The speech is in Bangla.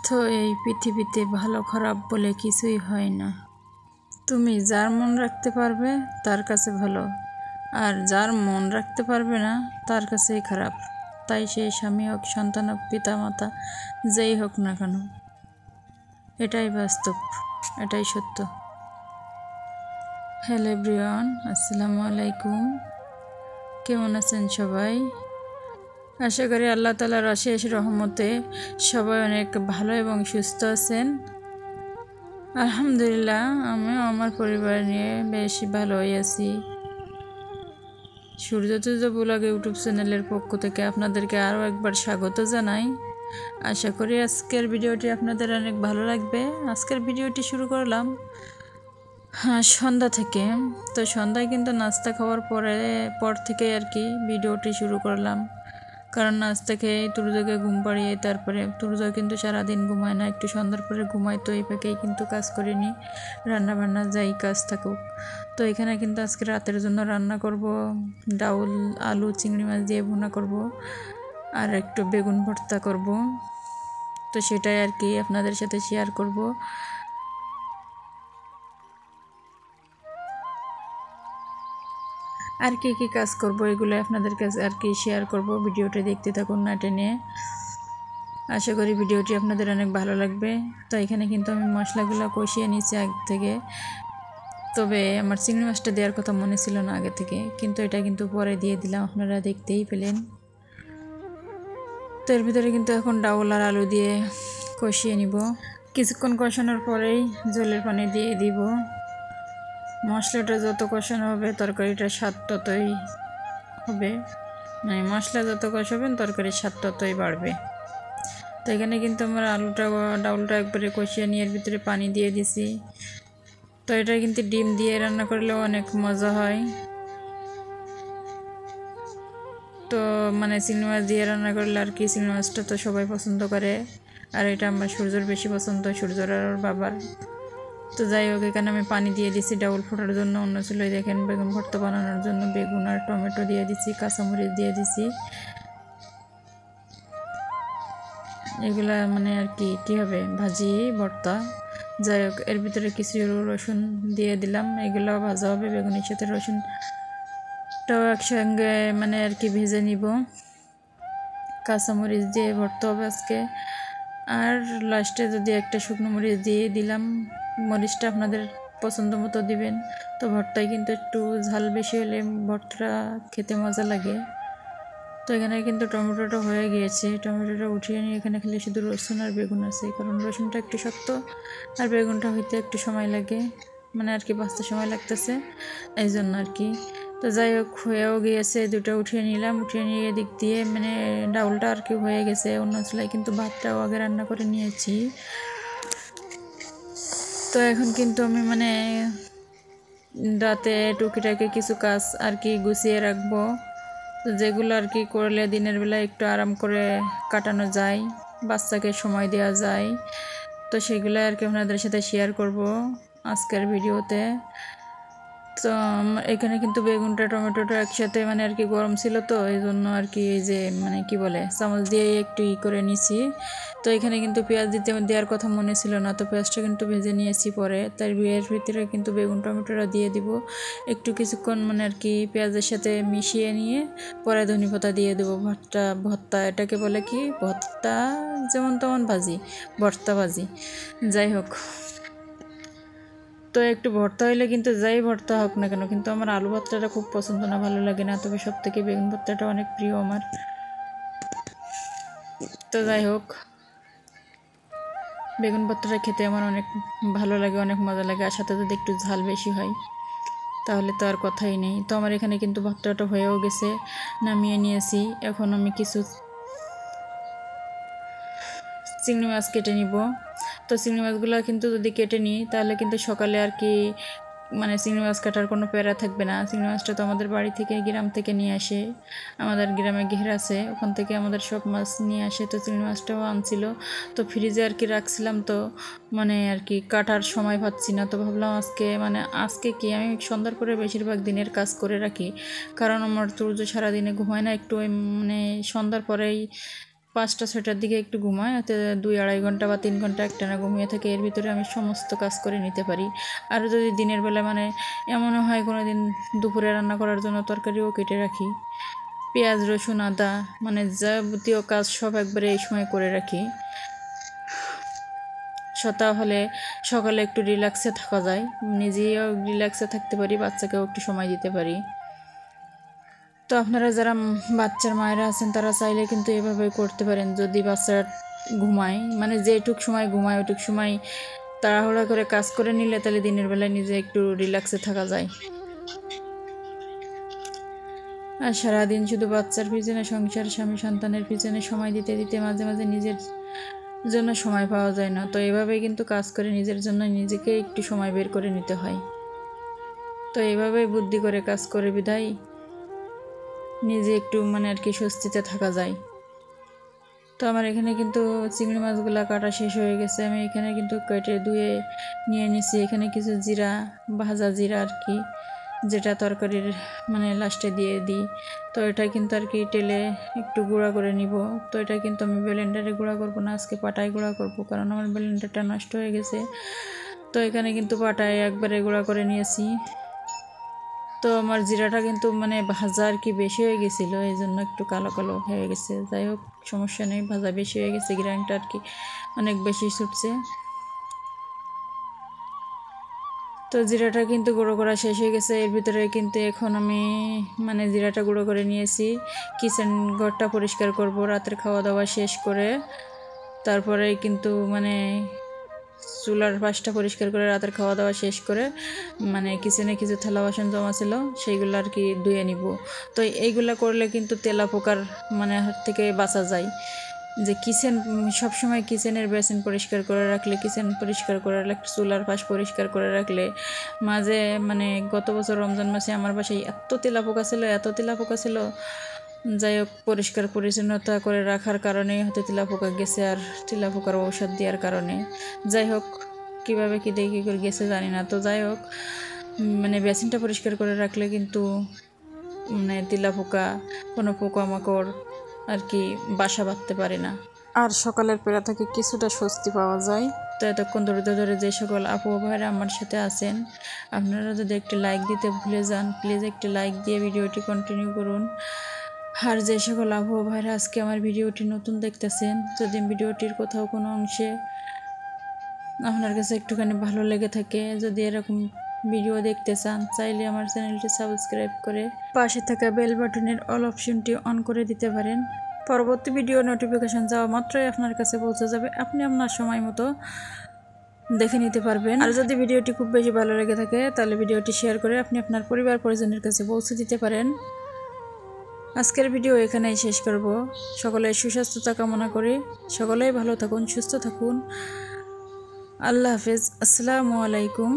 তো এই পৃথিবীতে ভালো খারাপ বলে কিছুই হয় না। তুমি যার মন রাখতে পারবে তার কাছে ভালো, আর যার মন রাখতে পারবে না তার কাছেই খারাপ। তাই সেই স্বামী হোক, সন্তান হোক, পিতা মাতা যেই হোক না কেন, এটাই বাস্তব, এটাই সত্য। হ্যালো এভরিওয়ান, আসসালামু আলাইকুম। কেমন আছেন সবাই? আশা করি আল্লাহ তাআলার অশেষ রহমতে সবাই অনেক ভালো এবং সুস্থ আছেন। আলহামদুলিল্লাহ, আমিও আমার পরিবার নিয়ে বেশ ভালোই আছি। সূর্য তুর্য ব্লগ ইউটিউব চ্যানেলের পক্ষ থেকে আপনাদেরকে আরও একবার স্বাগত জানাই। আশা করি আজকের ভিডিওটি আপনাদের অনেক ভালো লাগবে। আজকের ভিডিওটি শুরু করলাম সন্ধ্যা থেকে। তো সন্ধ্যায় কিন্তু নাস্তা খাওয়ার পর থেকে আর কি ভিডিওটি শুরু করলাম, কারণ নাস্তা খেয়ে তুর্যকে ঘুম পাড়িয়ে তারপরে তুর্য কিন্তু সারাদিন ঘুমায় না, একটু সন্ধ্যার পরে ঘুমায়। তো এই ফাঁকেই কিন্তু কাজ করে নিই, রান্নাবান্না যাই কাজ থাকুক। তো এখানে কিন্তু আজকে রাতের জন্য রান্না করব ডাউল, আলু, চিংড়ি মাছ দিয়ে ভুনা করব, আর একটু বেগুন ভর্তা করব। তো সেটাই আর কি আপনাদের সাথে শেয়ার করব। আর কি কি কাজ করব এগুলো আপনাদের কাছে আর কি শেয়ার করব। ভিডিওটি দেখতে থাকুন না টেনে। আশা করি ভিডিওটি আপনাদের অনেক ভালো লাগবে। তো এখানে কিন্তু আমি মশলাগুলো কষিয়ে নিয়েছি আগে থেকে। তবে আমার চিংড়ি মাছটা দেওয়ার কথা মনে ছিল না আগে থেকে, কিন্তু এটা কিন্তু পরে দিয়ে দিলাম, আপনারা দেখতেই পেলেন। তো এর ভিতরে কিন্তু এখন ডাউল আর আলু দিয়ে কষিয়ে নিব। কিছুক্ষণ কষানোর পরেই জলের পানি দিয়ে দিব। মশলাটা যত কষানো হবে তরকারিটার স্বাদ ততই হবে, মানে মশলা যত কষাবেন তরকারির স্বাদ ততই বাড়বে। তো এখানে কিন্তু আমার ডাউলটা একবারে কষিয়ে নিয়ে এর ভিতরে পানি দিয়ে দিছি। তো এটা কিন্তু ডিম দিয়ে রান্না করলেও অনেক মজা হয়। তো মানে চিংড়ি মাছ দিয়ে রান্না করলে আর কি, চিংড়ি মাছটা তো সবাই পছন্দ করে, আর এটা আমার সূর্যর বেশি পছন্দ, সূর্যর আর বাবার। তো যাই হোক, এখানে আমি পানি দিয়ে দিছি ডাউল ফোটার জন্য। অন্য চুলোয় দেখেন বেগুন ভর্তা বানানোর জন্য বেগুন আর টমেটো দিয়ে দিছি, কাঁচামরিচ দিয়ে দিছি। এগুলা মানে আর কি কী হবে, ভাজি ভর্তা। যাই হোক, এর ভিতরে কিছু রসুন দিয়ে দিলাম, এগুলো ভাজা হবে বেগুনের সাথে। রসুনটাও একসঙ্গে মানে আর কি ভেজে নিব। কাঁচামরিচ দিয়ে ভর্তা হবে আজকে। আর লাস্টে যদি একটা শুকনো মরিচ দিয়ে দিলাম, মরিচটা আপনাদের পছন্দ মতো দিবেন। তো ভর্তায় কিন্তু একটু ঝাল বেশি হলে ভর্তাটা খেতে মজা লাগে। তো এখানে কিন্তু টমেটোটা হয়ে গিয়েছে, টমেটোটা উঠিয়ে নিয়ে এখানে খালি শুধু রসুন আর বেগুন আছে, কারণ রসুনটা একটু শক্ত আর বেগুনটা হইতে একটু সময় লাগে, মানে আর কি বাঁচতে সময় লাগতেছে, এই জন্য আর কি। তো যাই হোক, হয়েও গিয়েছে, দুটো উঠিয়ে নিলাম। উঠিয়ে নিয়ে এদিক দিয়ে মানে ডাউলটা আর কি হয়ে গেছে। অন্য চুলায় কিন্তু ভাতটাও আগে রান্না করে নিয়েছি। তো এখন কিন্তু আমি মানে রাতে টুকিটাকি কিছু কাজ আর কি গুছিয়ে রাখবো, যেগুলো আর কি করলে দিনের বেলা একটু আরাম করে কাটানো যায়, বাচ্চাকে সময় দেওয়া যায়। তো সেগুলো আর কি আপনাদের সাথে শেয়ার করব আজকের ভিডিওতে। তো এখানে কিন্তু বেগুনটা টমেটোটা একসাথে মানে আর কি গরম ছিল, তো এই জন্য আর কি এই যে মানে কি বলে চামচ দিয়ে একটু করে নিছি। তো এখানে কিন্তু পেঁয়াজ দেওয়ার কথা মনে ছিল না, তো পেঁয়াজটা কিন্তু ভেজে নিয়েছি পরে। তার বিয়ের ভিতরে কিন্তু বেগুন টমেটোটা দিয়ে দিব একটু কিছুক্ষণ, মানে আর কি পেঁয়াজের সাথে মিশিয়ে নিয়ে পরে ধনেপাতা দিয়ে দেবো। ভর্তা এটাকে বলে কি, ভর্তা যেমন তেমন ভাজি, ভর্তা ভাজি, যাই হোক। তো একটু ভর্তা হইলে কিন্তু যাই ভর্তা হোক না কেন, কিন্তু আমার আলু ভর্তাটা খুব পছন্দ না, ভালো লাগে না। তবে সব থেকে বেগুন ভর্তাটা অনেক প্রিয় আমার। তো যাই হোক, বেগুন ভর্তাটা খেতে আমার অনেক ভালো লাগে, অনেক মজা লাগে। আর সাথে যদি একটু ঝাল বেশি হয় তাহলে তো আর কথাই নেই। তো আমার এখানে কিন্তু ভর্তাটা হয়েও গেছে, নামিয়ে নিয়েছি। এখন আমি কিছু চিংড়ি মাছ কেটে নিব। তো চিংড়ি মাছগুলো কিন্তু যদি কেটে নিই তাহলে কিন্তু সকালে আর কি মানে চিংড়ি মাছ কাটার কোনো প্যারা থাকবে না। চিংড়ি মাছটা তো আমাদের বাড়ি থেকে, গ্রাম থেকে নিয়ে আসে, আমাদের গ্রামে ঘের আছে, ওখান থেকে আমাদের সব মাছ নিয়ে আসে। তো চিংড়ি মাছটাও আনছিল, তো ফ্রিজে আর কি রাখছিলাম। তো মানে আর কি কাটার সময় পাচ্ছি না, তো ভাবলাম আজকে কি আমি সন্ধ্যার পরে বেশিরভাগ দিনের কাজ করে রাখি, কারণ আমার তুর্য সারাদিনে ঘুমায় না, একটু মানে সন্ধ্যার পরেই 5টা-6টার দিকে একটু ঘুমাই, এতে 2-2.5 ঘন্টা বা 3 ঘন্টা একটানা ঘুমিয়ে থাকে। এর ভিতরে আমি সমস্ত কাজ করে নিতে পারি। আর যদি দিনের বেলা মানে এমনও হয় কোনো দিন দুপুরে রান্না করার জন্য তরকারিও কেটে রাখি, পেঁয়াজ রসুন আদা মানে যাবতীয় কাজ সব একবারে এই সময় করে রাখি। তাহলে সকালে একটু রিল্যাক্সে থাকা যায়, নিজেও রিল্যাক্সে থাকতে পারি, বাচ্চাকেও একটু সময় দিতে পারি। তো আপনারা যারা বাচ্চার মায়েরা আছেন তারা চাইলে কিন্তু এভাবে করতে পারেন। যদি বাচ্চারা ঘুমায় মানে যেটুক সময় ঘুমায় ওইটুক সময় তাড়াহুড়া করে কাজ করে নিলে তাহলে দিনের বেলায় নিজে একটু রিল্যাক্সে থাকা যায়। আর সারাদিন শুধু বাচ্চার পিছনে, সংসার স্বামী সন্তানের পিছনে সময় দিতে দিতে মাঝে মাঝে নিজের জন্য সময় পাওয়া যায় না। তো এভাবে কিন্তু কাজ করে নিজের জন্য নিজেকে একটু সময় বের করে নিতে হয়। তো এভাবে বুদ্ধি করে কাজ করে বিধায় নিজে একটু মানে আর কি স্বস্তিতে থাকা যায়। তো আমার এখানে কিন্তু চিংড়ি মাছগুলো কাটা শেষ হয়ে গেছে। আমি এখানে কিন্তু কেটে ধুয়ে নিয়ে নিছি। এখানে কিছু জিরা, ভাজা জিরা আর কি, যেটা তরকারির মানে লাস্টে দিয়ে দিই। তো এটা কিন্তু আর কি তেলে একটু গুঁড়া করে নিব। তো এটা কিন্তু আমি ব্লেন্ডারে গুঁড়া করবো না, আজকে পাটায় গুঁড়া করবো, কারণ আমার ব্লেন্ডারটা নষ্ট হয়ে গেছে। তো এখানে কিন্তু পাটায় একবারে গুঁড়া করে নিয়েছি। তো আমার জিরাটা কিন্তু মানে ভাজা আর কি বেশি হয়ে গেছিলো, এই জন্য একটু কালো কালো হয়ে গেছে। যাই হোক সমস্যা নেই, ভাজা বেশি হয়ে গেছে, গ্রাইন্ডটা আর কি অনেক বেশি ছুটছে। তো জিরাটা কিন্তু গুঁড়ো করা শেষ হয়ে গেছে। এর ভিতরে কিন্তু এখন আমি মানে জিরাটা গুঁড়ো করে নিয়েছি। কিচেন ঘরটা পরিষ্কার করব রাতের খাওয়া দাওয়া শেষ করে। তারপরে কিন্তু মানে চুলার পাশটা পরিষ্কার করে রাতের খাওয়া দাওয়া শেষ করে মানে কিচেনে কিছু থালা বাসন জমা ছিল সেইগুলো আর কি ধুয়ে নিব। তো এইগুলো করলে কিন্তু তেলা পোকার মানে হাত থেকে বাঁচা যায়। যে কিচেন সবসময় কিচেনের বেসিন পরিষ্কার করে রাখলে, কিচেন পরিষ্কার করে রাখলে, চুলার পাশ পরিষ্কার করে রাখলে, মাঝে মানে গত বছর রমজান মাসে আমার বাসায় এত তেলাপোকা ছিল। যাই হোক পরিষ্কার পরিচ্ছন্নতা করে রাখার কারণেই হয়তো তেলাপোকা গেছে, আর তেলাপোকার ঔষধ দেওয়ার কারণে। যাই হোক কীভাবে কী দিয়ে কী করে গেছে জানি না। তো যাই হোক মানে বেসিনটা পরিষ্কার করে রাখলে কিন্তু মানে তেলাপোকা কোনো পোকামাকড় আর কি বাসা বাঁধতে পারে না, আর সকালের পেড়া থেকে কিছুটা স্বস্তি পাওয়া যায়। তো এতক্ষণ ধরে যে সকল আপু ভাইরা আমার সাথে আছেন, আপনারা যদি একটি লাইক দিতে ভুলে যান, প্লিজ একটি লাইক দিয়ে ভিডিওটি কন্টিনিউ করুন। আর যে সকল আপু ভাইরা আজকে আমার ভিডিওটি নতুন দেখতেছেন, যদি ভিডিওটির কোথাও কোনো অংশে আপনার কাছে একটুখানি ভালো লেগে থাকে, যদি এরকম ভিডিও দেখতে চান, চাইলে আমার চ্যানেলটি সাবস্ক্রাইব করে পাশে থাকা বেল বাটনের অল অপশনটি অন করে দিতে পারেন। পরবর্তী ভিডিও নোটিফিকেশন যাওয়া মাত্রই আপনার কাছে পৌঁছে যাবে, আপনি আপনার সময় মতো দেখে নিতে পারবেন। আর যদি ভিডিওটি খুব বেশি ভালো লেগে থাকে তাহলে ভিডিওটি শেয়ার করে আপনি আপনার পরিবার পরিজনের কাছে পৌঁছে দিতে পারেন। আজকের ভিডিও এখানেই শেষ করব। সকলের সুস্বাস্থ্যতা কামনা করি, সকলেই ভালো থাকুন, সুস্থ থাকুন। আল্লাহ হাফেজ, আসসালামু আলাইকুম।